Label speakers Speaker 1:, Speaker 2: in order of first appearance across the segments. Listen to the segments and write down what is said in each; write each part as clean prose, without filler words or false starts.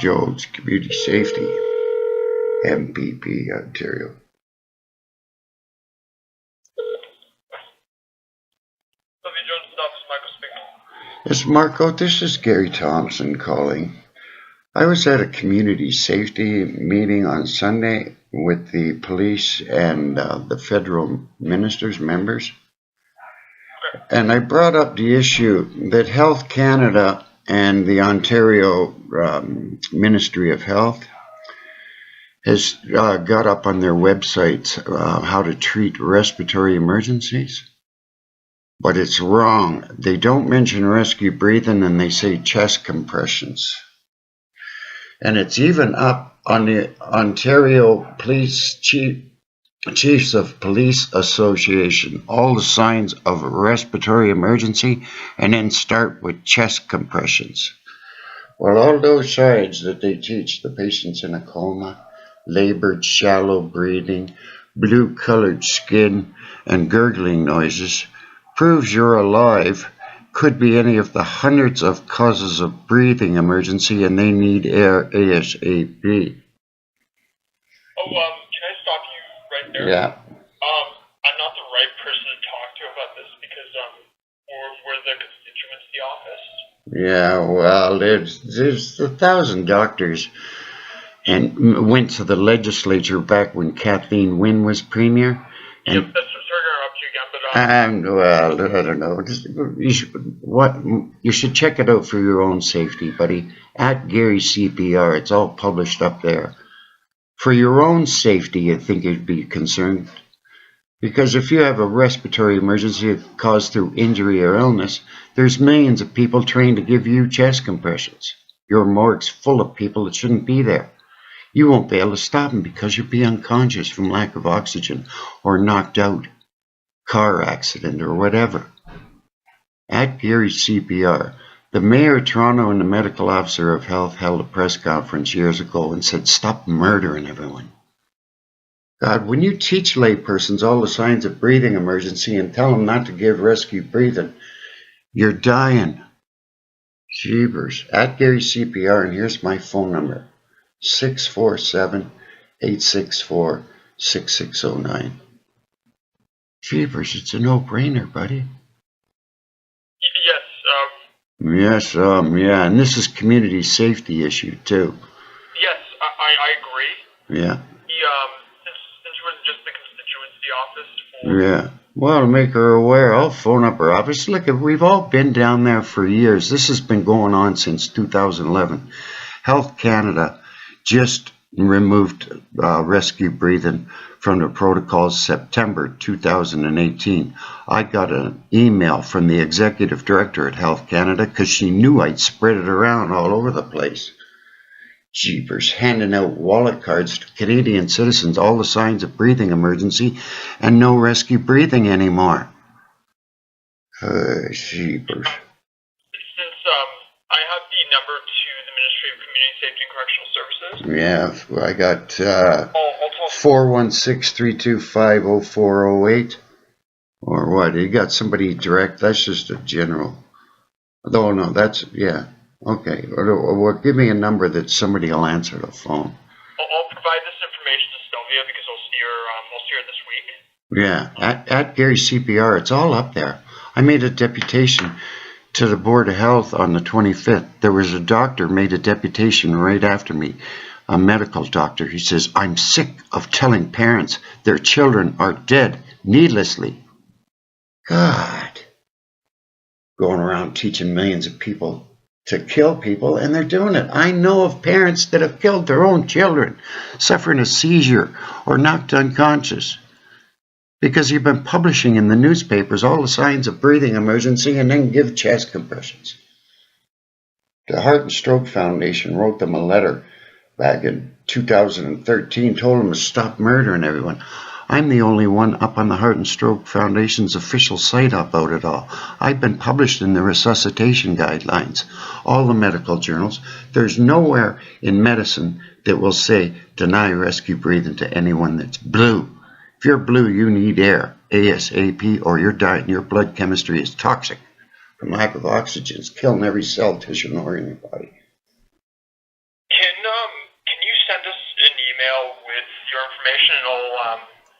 Speaker 1: Jones, Community Safety, MPP, Ontario.
Speaker 2: Sylvia Jones' office, Michael speaking.
Speaker 1: Yes, Marco, this is Gary Thompson calling. I was at a community safety meeting on Sunday with the police and the federal ministers, members. And I brought up the issue that Health Canada and the Ontario Ministry of Health has got up on their websites how to treat respiratory emergencies. But it's wrong. They don't mention rescue breathing and they say chest compressions. And it's even up on the Ontario Police Chiefs of Police Association, all the signs of a respiratory emergency, and then start with chest compressions. Well, all those signs that they teach the patients in a coma, labored shallow breathing, blue-colored skin, and gurgling noises proves you're alive. Could be any of the hundreds of causes of breathing emergency, and they need air ASAP.
Speaker 2: Oh, can I stop you right there?
Speaker 1: Yeah.
Speaker 2: I'm not the right person to talk to about this because we're the constituency office.
Speaker 1: Yeah, well, there's 1,000 doctors, and went to the legislature back when Kathleen Wynne was premier. And
Speaker 2: Yep, that's sorry to interrupt you again, but
Speaker 1: well, I don't know. You should check it out for your own safety, buddy. At Gary CPR, it's all published up there. For your own safety, I think you'd be concerned. Because if you have a respiratory emergency caused through injury or illness, there's millions of people trained to give you chest compressions. Your morgue's full of people that shouldn't be there. You won't be able to stop them because you'll be unconscious from lack of oxygen or knocked out, car accident or whatever. At Gary CPR, the mayor of Toronto and the medical officer of health held a press conference years ago and said, stop murdering everyone. God, when you teach laypersons all the signs of breathing emergency and tell them not to give rescue breathing, you're dying. Jeebers. At Gary CPR, and here's my phone number, 647-864-6609. Jeebers, it's a no-brainer, buddy.
Speaker 2: yes,
Speaker 1: Yeah, and this is community safety issue, too.
Speaker 2: yes, I agree.
Speaker 1: Yeah.
Speaker 2: Since we're just the constituency office for...
Speaker 1: Yeah. Well, to make her aware, I'll phone up her office. Look, we've all been down there for years. This has been going on since 2011. Health Canada just removed rescue breathing from the protocols September 2018. I got an email from the executive director at Health Canada because she knew I'd spread it around all over the place. Jeepers, handing out wallet cards to Canadian citizens, all the signs of breathing emergency, and no rescue breathing anymore. Jeepers.
Speaker 2: Since I have the number to the Ministry of Community Safety and Correctional Services.
Speaker 1: Yeah, I got
Speaker 2: I'll talk.
Speaker 1: 416-325-0408. Or what? You got somebody direct? That's just a general. Oh, no, that's, yeah. Okay, well, give me a number that somebody will answer the phone.
Speaker 2: I'll provide this information to Sylvia because I'll see her this week.
Speaker 1: Yeah, at Gary CPR, it's all up there. I made a deputation to the Board of Health on the 25th. There was a doctor made a deputation right after me, a medical doctor. He says, I'm sick of telling parents their children are dead needlessly. God. Going around teaching millions of people to kill people, and they're doing it. I know of parents that have killed their own children, suffering a seizure or knocked unconscious, because you've been publishing in the newspapers all the signs of breathing emergency and then give chest compressions. The Heart and Stroke Foundation wrote them a letter back in 2013, told them to stop murdering everyone. I'm the only one up on the Heart and Stroke Foundation's official site about it all. I've been published in the resuscitation guidelines, all the medical journals. There's nowhere in medicine that will say deny rescue breathing to anyone that's blue. If you're blue, you need air, ASAP, or you're dying. Your blood chemistry is toxic from lack of oxygen. It's killing every cell, tissue, and organ in your body.
Speaker 2: Can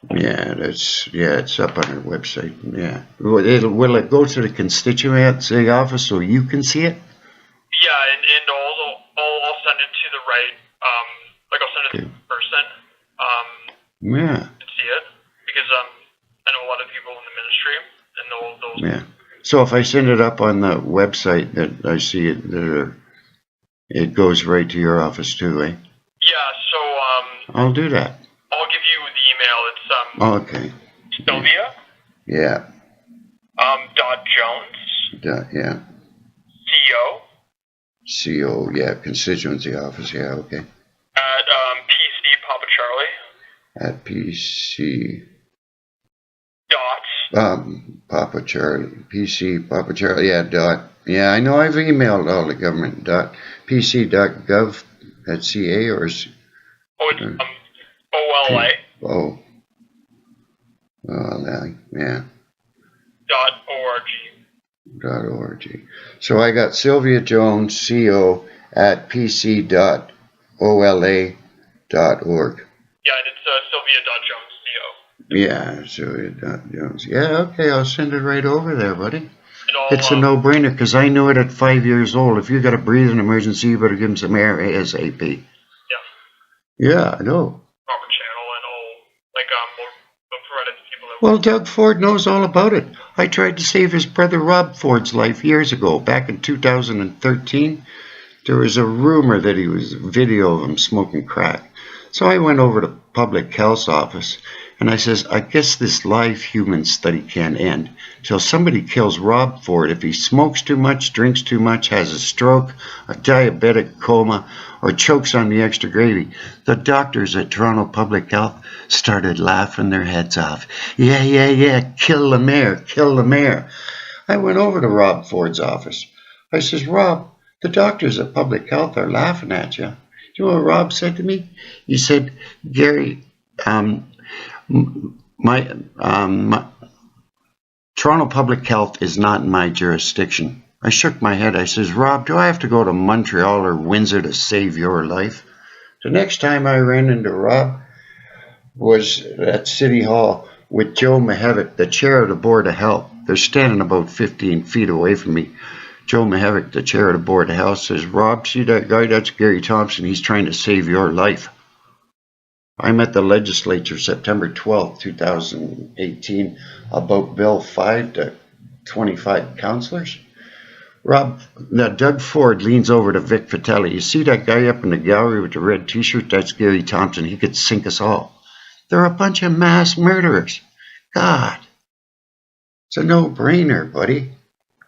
Speaker 1: Yeah, it's up on our website. Yeah, will it go to the constituency office so you can see it?
Speaker 2: Yeah, and I'll send it to the right, like I'll send it to the person,
Speaker 1: Yeah.
Speaker 2: to see it, because I know a lot of people in the ministry, and those.
Speaker 1: Yeah. So if I send it up on the website, that I see it, it goes right to your office too, eh?
Speaker 2: Yeah. So
Speaker 1: I'll do that.
Speaker 2: I'll give you the email. It's
Speaker 1: Okay.
Speaker 2: Sylvia.
Speaker 1: Yeah.
Speaker 2: Dot Jones.
Speaker 1: Yeah.
Speaker 2: CO.
Speaker 1: CO. Yeah. Constituency office. Yeah. Okay.
Speaker 2: At PC Papa Charlie.
Speaker 1: At PC.
Speaker 2: Dot.
Speaker 1: Papa Charlie. PC Papa Charlie. Yeah. Dot. Yeah. I know. I've emailed all the government. Dot. PC.gov. At CA or.
Speaker 2: Oh, it's OLA.
Speaker 1: Oh. Oh, yeah. .org. So I got Sylvia Jones, CO, at pc.ola.org.
Speaker 2: Yeah, and it's Sylvia.Jones, CO.
Speaker 1: Yeah, Sylvia.Jones. Yeah, okay, I'll send it right over there, buddy. It's a no-brainer, because I knew it at 5 years old. If you got a breathing emergency, you better give him some air ASAP.
Speaker 2: Yeah.
Speaker 1: Yeah, I know.
Speaker 2: Proper channel and all, like, provided to people that.
Speaker 1: Well, Doug Ford knows all about it. I tried to save his brother Rob Ford's life years ago, back in 2013. There was a rumor that he was video of him smoking crack. So I went over to public health's office and I says, I guess this live human study can't end till somebody kills Rob Ford if he smokes too much, drinks too much, has a stroke, a diabetic coma, or chokes on the extra gravy. The doctors at Toronto Public Health started laughing their heads off. Yeah, kill the mayor. I went over to Rob Ford's office. I says, Rob, the doctors at Public Health are laughing at you. You know what Rob said to me? He said, Gary, my Toronto Public Health is not in my jurisdiction. I shook my head. I says, Rob, do I have to go to Montreal or Windsor to save your life? The next time I ran into Rob was at City Hall with Joe Mihevik, the chair of the Board of Health. They're standing about 15 feet away from me. Joe Mihevik, the chair of the Board of Health, says, Rob, see that guy? That's Gary Thompson. He's trying to save your life. I'm at the legislature September 12th, 2018, about Bill 5 to 25 councillors. Rob, Doug Ford leans over to Vic Vitelli. You see that guy up in the gallery with the red t-shirt? That's Gary Thompson. He could sink us all. They're a bunch of mass murderers. God. It's a no-brainer, buddy.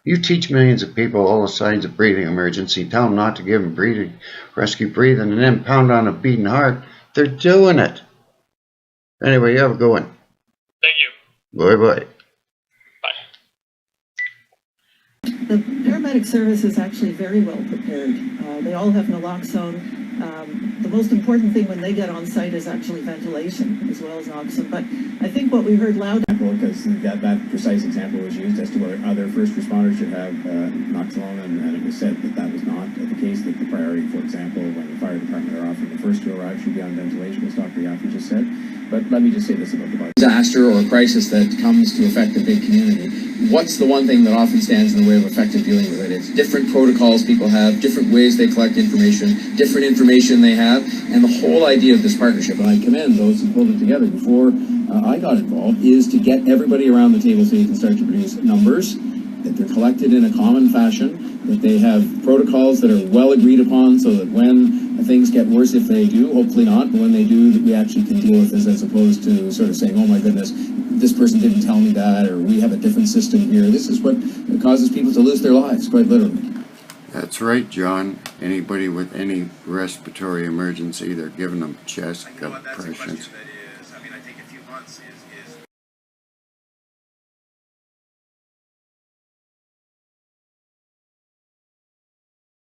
Speaker 1: You teach millions of people all the signs of breathing emergency, tell them not to give them breathing, rescue breathing, and then pound on a beating heart. They're doing it. Anyway, you have a good one.
Speaker 2: Thank you.
Speaker 1: Bye-bye.
Speaker 3: The paramedic service is actually very well prepared. They all have naloxone. The most important thing when they get on site is actually ventilation as well as oxygen. But I think what we heard loud...
Speaker 4: Because that precise example was used as to whether other first responders should have naloxone, and it was said that that was not the case, that the priority, for example, when the fire department are often the first to arrive, should be on ventilation, as Dr. Yaffe just said. But let me just say this about the disaster or crisis that comes to affect a big community. What's the one thing that often stands in the way of effective dealing with it? It's different protocols people have, different ways they collect information, different information they have, and the whole idea of this partnership, and I commend those who pulled it together before I got involved, is to get everybody around the table so you can start to produce numbers, that they're collected in a common fashion, that they have protocols that are well agreed upon so that when things get worse, if they do, hopefully not, but when they do, that we actually can deal with this as opposed to sort of saying, oh my goodness, this person didn't tell me that, or we have a different system here. This is what causes people to lose their lives, quite literally.
Speaker 1: That's right, John. Anybody with any respiratory emergency, they're giving them chest compressions.